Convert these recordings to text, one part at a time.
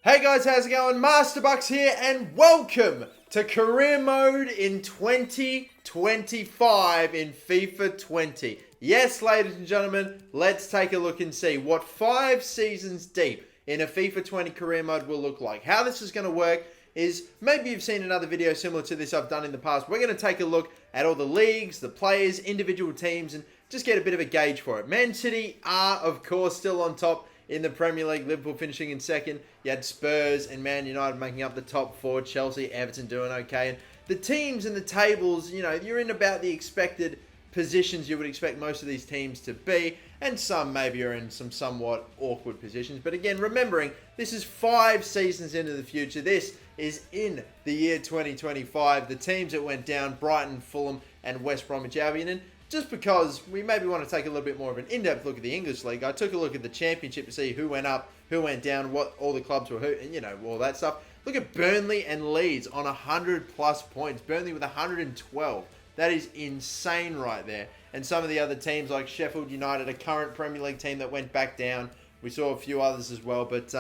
Hey guys, how's it going? MasterBucks here and welcome to Career Mode in 2025 in FIFA 20. Yes, ladies and gentlemen, let's take a look and see what 5 seasons deep in a FIFA 20 Career Mode will look like. How this is going to work is, maybe you've seen another video similar to this I've done in the past. We're going to take a look at all the leagues, the players, individual teams, and just get a bit of a gauge for it. Man City are, of course, still on top in the Premier League, Liverpool finishing in second. You had Spurs and Man United making up the top 4. Chelsea, Everton doing okay. And the teams and the tables, you're in about the expected positions you would expect most of these teams to be. And some maybe are in some somewhat awkward positions. But again, remembering, this is 5 seasons into the future. This is in the year 2025. The teams that went down, Brighton, Fulham, and West Bromwich Albion. And just because we maybe want to take a little bit more of an in-depth look at the English League, I took a look at the Championship to see who went up, who went down, what all the clubs were, who, and all that stuff. Look at Burnley and Leeds on 100 plus points. Burnley with 112. That is insane right there. And some of the other teams like Sheffield United, a current Premier League team that went back down. We saw a few others as well, but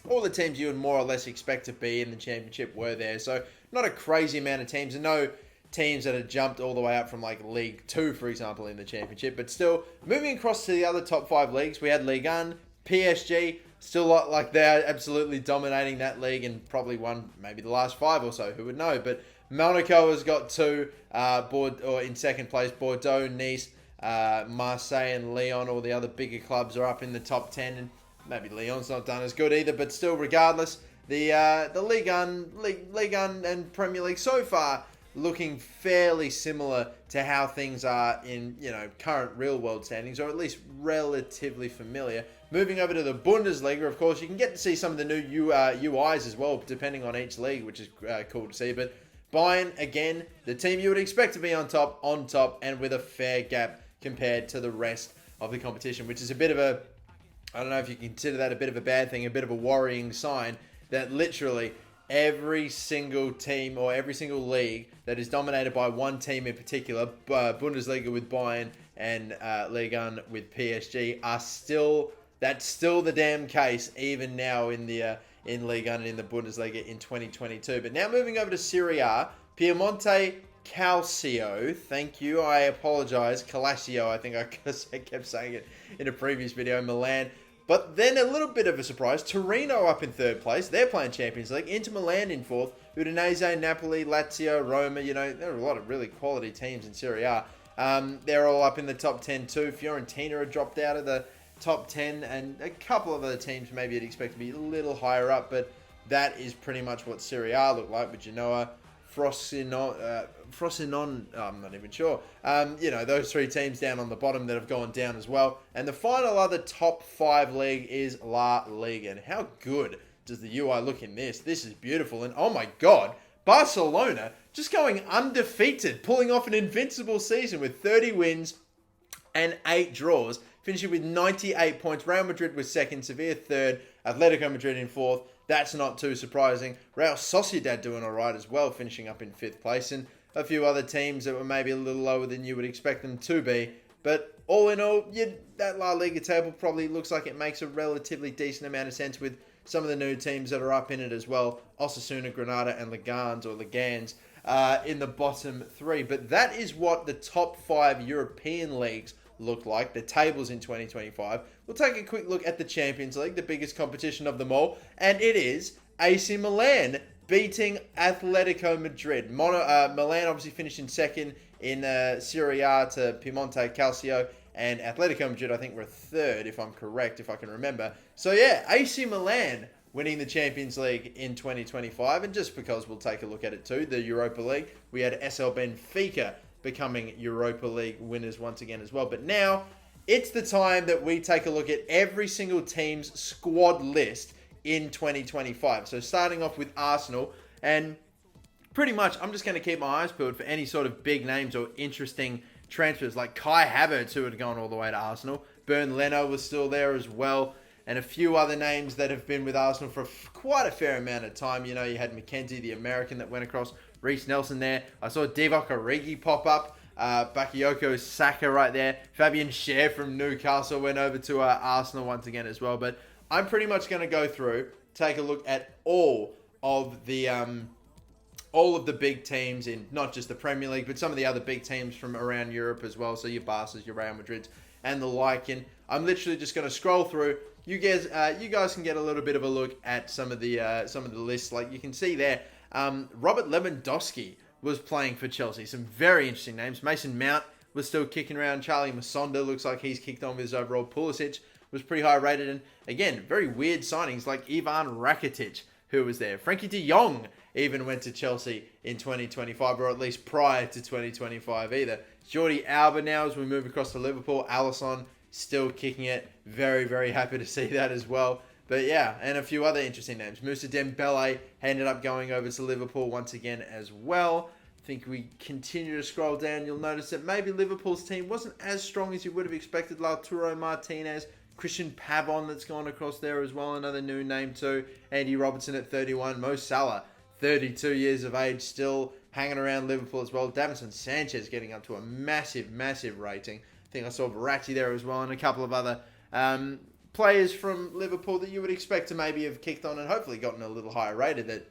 all the teams you would more or less expect to be in the Championship were there. So not a crazy amount of teams, and no teams that had jumped all the way up from like League 2, for example, in the Championship. But still, moving across to the other top 5 leagues, we had Liga, PSG, still like they're absolutely dominating that league and probably won maybe the last 5 or so, who would know. But Monaco has got 2, in second place. Bordeaux, Nice, Marseille and Lyon, all the other bigger clubs are up in the top 10. And maybe Lyon's not done as good either, but still, regardless, the Liga and Premier League so far looking fairly similar to how things are in, current real-world standings, or at least relatively familiar. Moving over to the Bundesliga, of course, you can get to see some of the new UIs as well, depending on each league, which is cool to see. But Bayern, again, the team you would expect to be on top, and with a fair gap compared to the rest of the competition, which is a bit of a, I don't know if you consider that a bit of a bad thing, a bit of a worrying sign that literally every single team or every single league that is dominated by one team in particular, Bundesliga with Bayern and Liga with PSG, that's still the damn case even now in the in Liga and in the Bundesliga in 2022. But now moving over to Serie A, Piemonte Calcio, thank you, I apologize, Calcio, I think I kept saying it in a previous video, Milan. But then a little bit of a surprise, Torino up in 3rd place. They're playing Champions League. Inter Milan in 4th. Udinese, Napoli, Lazio, Roma. There are a lot of really quality teams in Serie A. They're all up in the top 10 too. Fiorentina have dropped out of the top 10. And a couple of other teams maybe you'd expect to be a little higher up. But that is pretty much what Serie A looked like with Genoa, Frosinone, I'm not even sure. Those 3 teams down on the bottom that have gone down as well. And the final other top 5 league is La Liga. And how good does the UI look in this? This is beautiful. And oh my God, Barcelona just going undefeated, pulling off an invincible season with 30 wins and 8 draws, finishing with 98 points. Real Madrid was 2nd, Sevilla 3rd, Atletico Madrid in 4th. That's not too surprising. Real Sociedad doing all right as well, finishing up in 5th place. And a few other teams that were maybe a little lower than you would expect them to be. But all in all, that La Liga table probably looks like it makes a relatively decent amount of sense with some of the new teams that are up in it as well. Osasuna, Granada, and Legans in the bottom 3. But that is what the top 5 European leagues look like, the tables in 2025. We'll take a quick look at the Champions League, the biggest competition of them all, and it is AC Milan beating Atletico Madrid. Milan obviously finished in 2nd in Serie A to Piemonte Calcio, and Atletico Madrid I think were 3rd, if I'm correct, if I can remember. So yeah, AC Milan winning the Champions League in 2025, and just because we'll take a look at it too, the Europa League, we had SL Benfica becoming Europa League winners once again as well. But now, it's the time that we take a look at every single team's squad list in 2025. So starting off with Arsenal, and pretty much I'm just going to keep my eyes peeled for any sort of big names or interesting transfers, like Kai Havertz, who had gone all the way to Arsenal. Bernd Leno was still there as well, and a few other names that have been with Arsenal for quite a fair amount of time. You had McKenzie, the American, that went across, Reece Nelson there. I saw Divock Origi pop up. Bakayoko Saka right there. Fabian Schär from Newcastle went over to Arsenal once again as well. But I'm pretty much going to go through take a look at all of the big teams in not just the Premier League, but some of the other big teams from around Europe as well. So your Barca's, your Real Madrids, and the like. And I'm literally just going to scroll through. You guys can get a little bit of a look at some of the lists. Like you can see there, Robert Lewandowski was playing for Chelsea. Some very interesting names. Mason Mount was still kicking around. Charlie Masonda looks like he's kicked on with his overall. Pulisic was pretty high rated. And again, very weird signings like Ivan Rakitic, who was there. Frankie de Jong even went to Chelsea in 2025, or at least prior to 2025 either. Jordi Alba now as we move across to Liverpool. Alisson still kicking it. Very, very happy to see that as well. But yeah, and a few other interesting names. Moussa Dembele ended up going over to Liverpool once again as well. I think we continue to scroll down. You'll notice that maybe Liverpool's team wasn't as strong as you would have expected. Lautaro Martinez, Christian Pavon that's gone across there as well. Another new name too. Andy Robertson at 31. Mo Salah, 32 years of age, still hanging around Liverpool as well. Davinson Sanchez getting up to a massive, massive rating. I think I saw Verratti there as well, and a couple of other players from Liverpool that you would expect to maybe have kicked on and hopefully gotten a little higher rated that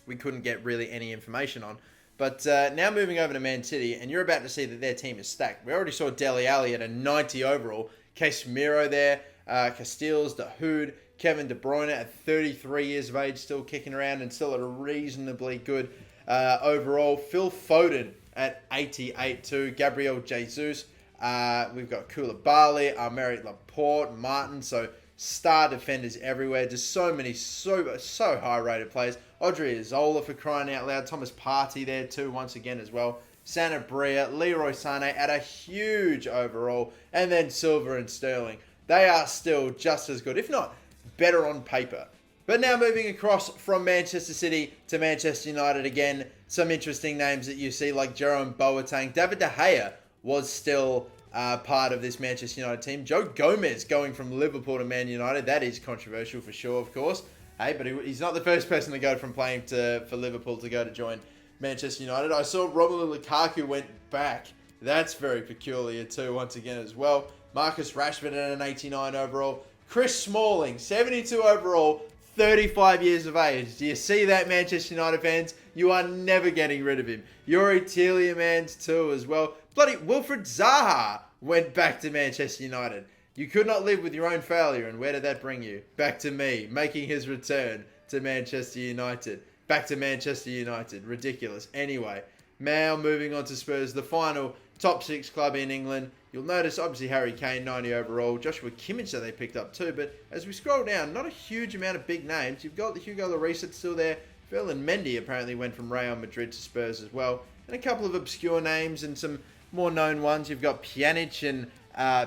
we couldn't get really any information on. But now moving over to Man City, and you're about to see that their team is stacked. We already saw Dele Alli at a 90 overall. Casemiro there, Castells, Dahoud, Kevin De Bruyne at 33 years of age, still kicking around and still at a reasonably good overall. Phil Foden at 88 too. Gabriel Jesus. We've got Koulibaly, Aymeric Laporte, Martin. So star defenders everywhere. Just so many, so high rated players. Odriozola for crying out loud. Thomas Partey there too once again as well. Sanabria, Leroy Sané at a huge overall. And then Silva and Sterling. They are still just as good, if not better on paper. But now moving across from Manchester City to Manchester United again. Some interesting names that you see like Jerome Boateng. David De Gea was still part of this Manchester United team. Joe Gomez going from Liverpool to Man United. That is controversial for sure, of course. Hey, but he's not the first person to go from playing for Liverpool to go to join Manchester United. I saw Romelu Lukaku went back. That's very peculiar too, once again as well. Marcus Rashford at an 89 overall. Chris Smalling, 72 overall, 35 years of age. Do you see that, Manchester United fans? You are never getting rid of him. Yuri Tielemans too as well. Bloody Wilfred Zaha went back to Manchester United. You could not live with your own failure, and where did that bring you? Back to me, making his return to Manchester United. Back to Manchester United. Ridiculous. Anyway, now moving on to Spurs, the final top 6 club in England. You'll notice, obviously, Harry Kane, 90 overall. Joshua Kimmich that they picked up too. But as we scroll down, not a huge amount of big names. You've got the Hugo Lloris that's still there. Ferland Mendy apparently went from Real Madrid to Spurs as well. And a couple of obscure names and some more known ones. You've got Pjanic and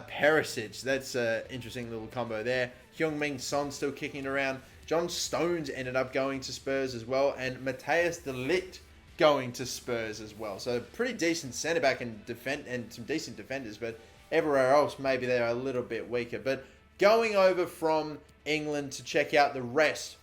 Perisic. That's an interesting little combo there. Heung-min Son still kicking around. John Stones ended up going to Spurs as well. And Matthias de Ligt going to Spurs as well. So pretty decent centre-back and some decent defenders. But everywhere else, maybe they're a little bit weaker. But going over from England to check out the rest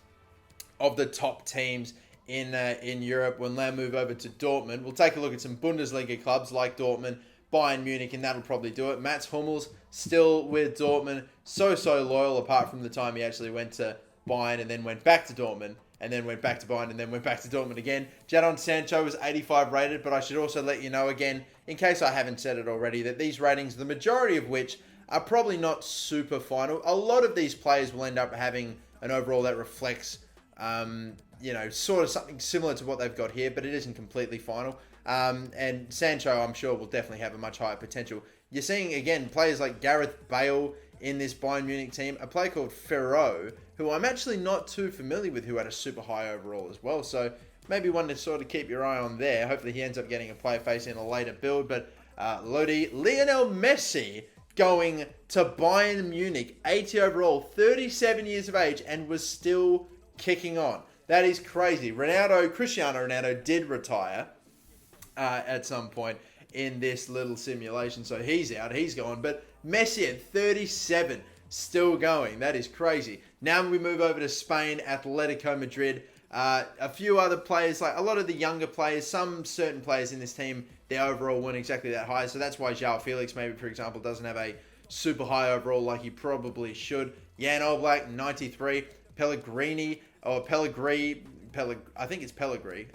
of the top teams in Europe, we'll now move over to Dortmund. We'll take a look at some Bundesliga clubs like Dortmund, Bayern Munich, and that'll probably do it. Mats Hummels still with Dortmund. So loyal, apart from the time he actually went to Bayern and then went back to Dortmund. And then went back to Bayern and then went back to Dortmund again. Jadon Sancho was 85 rated, but I should also let you know again, in case I haven't said it already, that these ratings, the majority of which are probably not super final. A lot of these players will end up having an overall that reflects, sort of something similar to what they've got here, but it isn't completely final. And Sancho, I'm sure, will definitely have a much higher potential. You're seeing, again, players like Gareth Bale in this Bayern Munich team, a player called Ferro, who I'm actually not too familiar with, who had a super high overall as well. So maybe one to sort of keep your eye on there. Hopefully he ends up getting a player face in a later build. But Lionel Messi going to Bayern Munich, 80 overall, 37 years of age, and was still kicking on. That is crazy. Cristiano Ronaldo did retire at some point in this little simulation. So he's out, he's gone. But Messi at 37, still going. That is crazy. Now we move over to Spain, Atletico Madrid. A few other players, like a lot of the younger players, some certain players in this team, their overall weren't exactly that high. So that's why João Felix, maybe, for example, doesn't have a super high overall like he probably should. Jan Oblak, 93. Pellegrini, or I think it's Pellegrini,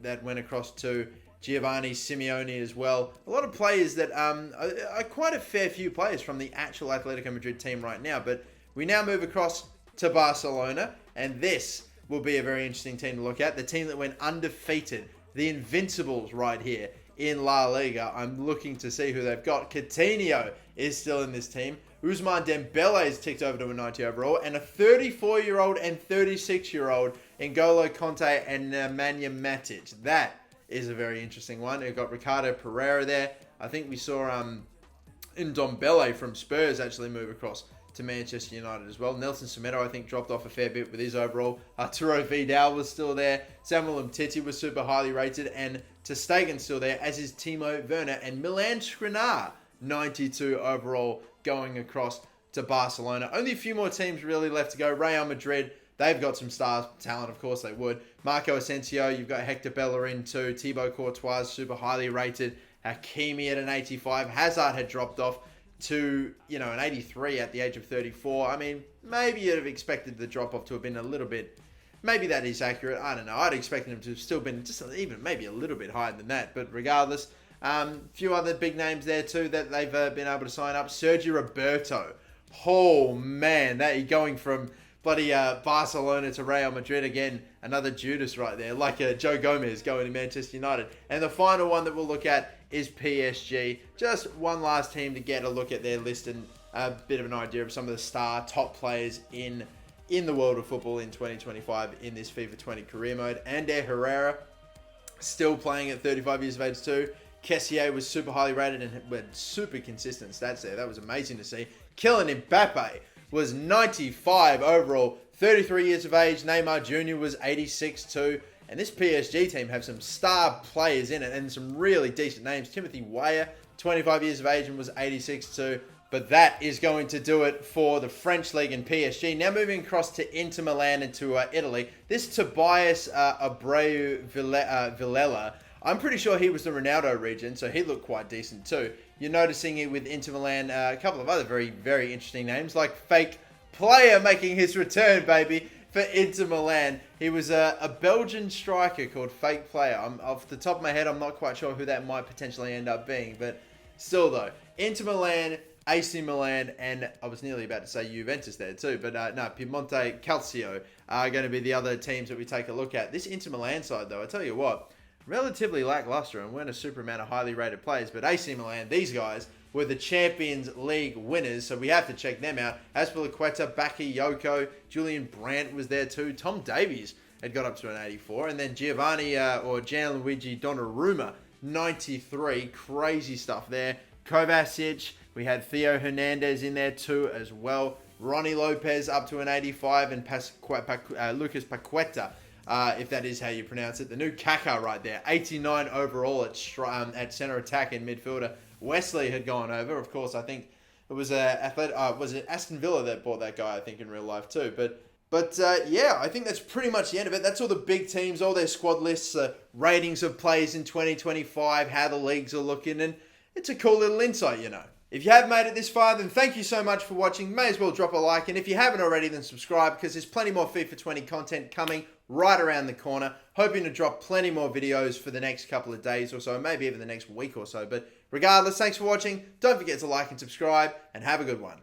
that went across to Giovanni Simeone as well. A lot of players that are quite a fair few players from the actual Atletico Madrid team right now. But we now move across to Barcelona, and this will be a very interesting team to look at. The team that went undefeated, the Invincibles right here in La Liga. I'm looking to see who they've got. Coutinho is still in this team. Ousmane Dembele is ticked over to a 90 overall, and a 34-year-old and 36-year-old N'Golo Kanté and Nemanja Matic. That is a very interesting one. We've got Ricardo Herrera there. I think we saw Ndombele from Spurs actually move across to Manchester United as well. Nelson Semedo, I think, dropped off a fair bit with his overall. Arturo Vidal was still there. Samuel Umtiti was super highly rated, and ter Stegen's still there, as is Timo Werner, and Milan Skriniar, 92 overall, going across to Barcelona. Only a few more teams really left to go. Real Madrid, they've got some star talent, of course they would. Marco Asensio, you've got Hector Bellerin too. Thibaut Courtois, super highly rated. Hakimi at an 85. Hazard had dropped off to, an 83 at the age of 34. I mean, maybe you'd have expected the drop-off to have been a little bit... Maybe that is accurate. I don't know. I'd expected him to have still been just even maybe a little bit higher than that. But regardless, a few other big names there too that they've been able to sign up. Sergio Roberto. Oh, man. That going from bloody Barcelona to Real Madrid again. Another Judas right there. Like Joe Gomez going to Manchester United. And the final one that we'll look at is PSG. Just one last team to get a look at their list and a bit of an idea of some of the star top players in the world of football in 2025 in this FIFA 20 career mode. Ander Herrera still playing at 35 years of age too. Kessié was super highly rated and had super consistent stats there. That was amazing to see. Kylian Mbappe was 95 overall, 33 years of age. Neymar Jr. was 86 too. And this PSG team have some star players in it and some really decent names. Timothy Weah, 25 years of age and was 86 too. But that is going to do it for the French League and PSG. Now moving across to Inter Milan and to Italy. This Tobias Abreu Villela, I'm pretty sure he was the Ronaldo region, so he looked quite decent too. You're noticing it with Inter Milan, a couple of other very, very interesting names, like Fake Player making his return, baby, for Inter Milan. He was a Belgian striker called Fake Player. Off the top of my head, I'm not quite sure who that might potentially end up being, but still though, Inter Milan, AC Milan, and I was nearly about to say Juventus there too, but no, Piemonte Calcio are going to be the other teams that we take a look at. This Inter Milan side though, I tell you what, relatively lackluster and weren't a super amount of highly rated players, but AC Milan, these guys were the Champions League winners, so we have to check them out. Azpilicueta, Bakayoko, Julian Brandt was there too. Tom Davies had got up to an 84, and then Gianluigi Donnarumma, 93. Crazy stuff there. Kovacic, we had Theo Hernandez in there too as well. Ronnie Lopez up to an 85, and Lucas Paqueta, if that is how you pronounce it. The new Kaká right there, 89 overall at centre attack and midfielder. Wesley had gone over. Of course, I think it was was it Aston Villa that bought that guy, I think, in real life too. But yeah, I think that's pretty much the end of it. That's all the big teams, all their squad lists, ratings of players in 2025, how the leagues are looking, and it's a cool little insight, If you have made it this far, then thank you so much for watching. May as well drop a like, and if you haven't already, then subscribe, because there's plenty more FIFA 20 content coming right around the corner. Hoping to drop plenty more videos for the next couple of days or so, maybe even the next week or so. But regardless, thanks for watching. Don't forget to like and subscribe, and have a good one.